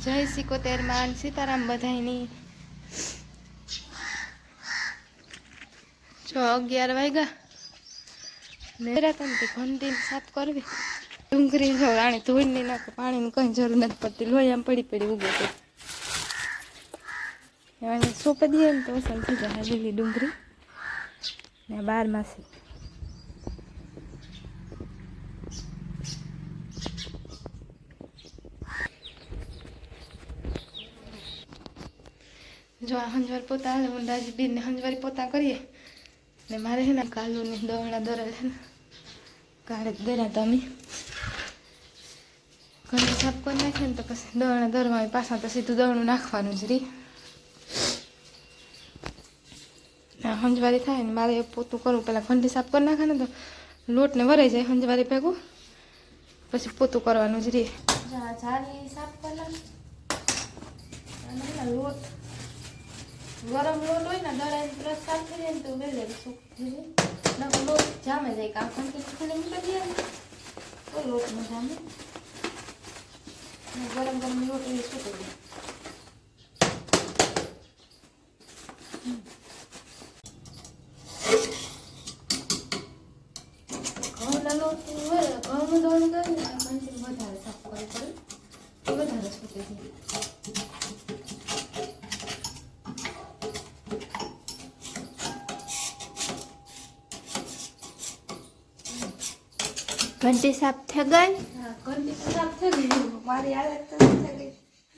જય 71 માં સીતારામ બધાયની। જો 11 વાગ્યા ને ઘંટી સાફ કરવી। ડુંગળી જો આને ધોઈને નાખે, પાણીની કઈ જરૂર નથી પડતી, લોહી આમ પડી પડી ઉગે છે। એને સોંપી દઈએ ને તો અસલ થઈ જાય લીલી ડુંગળી ને 12 માસી। जो आ हंजवार पोता हाले मुंडाजी बीर ने हंजवारी पोता करिए ने मारे है ना कालू ने दवड़ा दरल है ना काढ़े देना तमी घणी साफ कर नाखे तो पछी दवड़ा दरवा पाछा तो सीधुं दवणुं नाखवानुं ज री। हंजवारी थाय ने मारे पोतुं करवुं, पहेला घंटी साफ कर नाखे ने तो लोट ने वराई जाय हंजवारी भेगुं, पछी पोतुं करवानुं ज रे। झाड़ी साफ कर नाखी अने लोट गरम लोट हो दड़ा तुरंत साफ थी जाए तो वेले सूख लोट जामे जाए का घंटी खाली मूकी दिए तो लोट में जामे गरम गरम लोट सूकी दे। घऊना लोट घऊं दौड़ कर घंटी वधारे साफ करवी पड़े तो वधारे सूके जाए। घंटी साफ थे गई। हाँ, घंटी तो साफ थे गई, मारी हालत तो थे गई।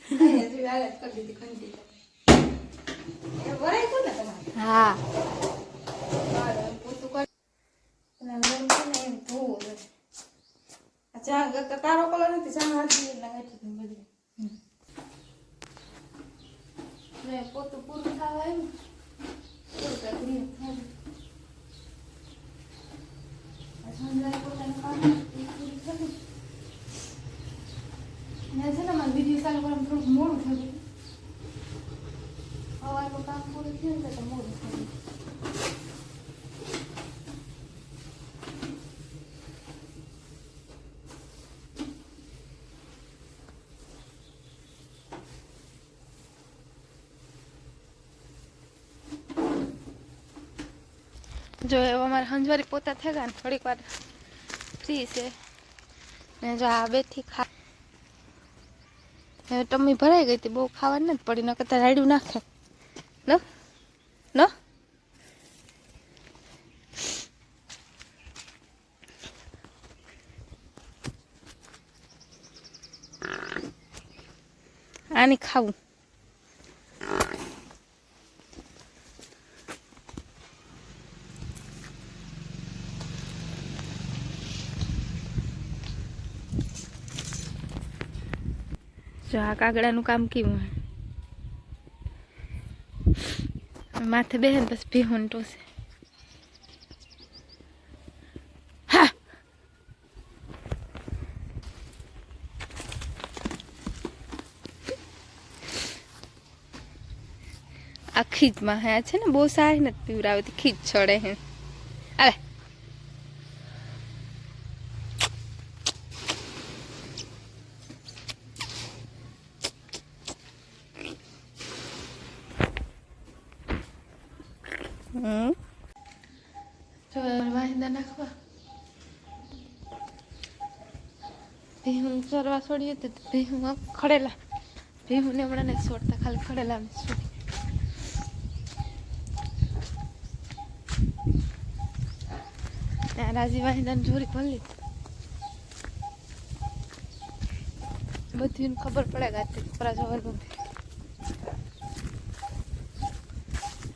नहीं जी हालत कर दी थी घंटी तो ये वराई को ना तुम्हारी। हाँ और पोतु कर ना लोन को नहीं तो अच्छा कारो कलर नहीं सा हाथ दिए लगा थी तुम बदले मैं पोतु पूरा खावा है तो कभी था हंजवारी पोतानुं काम पूरुं थयुं ने छे ने मारे विडियो चालू करवामां थोडुंक मोडुं थयुं, सवारनुं काम पूरुं थयुं ने तो मोडुं थयुं। जो अमारे हंजवारी पोता थे गया थोड़ीक वार फ्री से ने जो आ बेठी खा टम्मी भराई गई थी, बहु खावा नहीं पड़ी न करता रायडू नाखे न न आनी खाऊं जो आ कागड़ानुं काम केवुं है माथे बेहे बस भीहुं टोसे। हाँ आ खीच में है छे ने बहु सारी नथी पीवरावती, खीच छड़े है। अरे जो वाहिदा नाखवा भीहुं चरवा छोड़िए तो भीहुं खड़ेला भीहुं ने हमणा नहीं छोड़ता, खाली खड़ेला में छोड़ी राजी वाहिदा ने जोरी खोल ली बधी खबर पड़ेगा परा जोर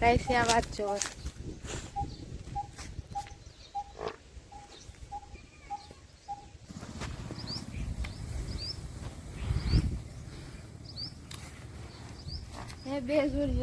राइसिया बात जोर बे जोड़ी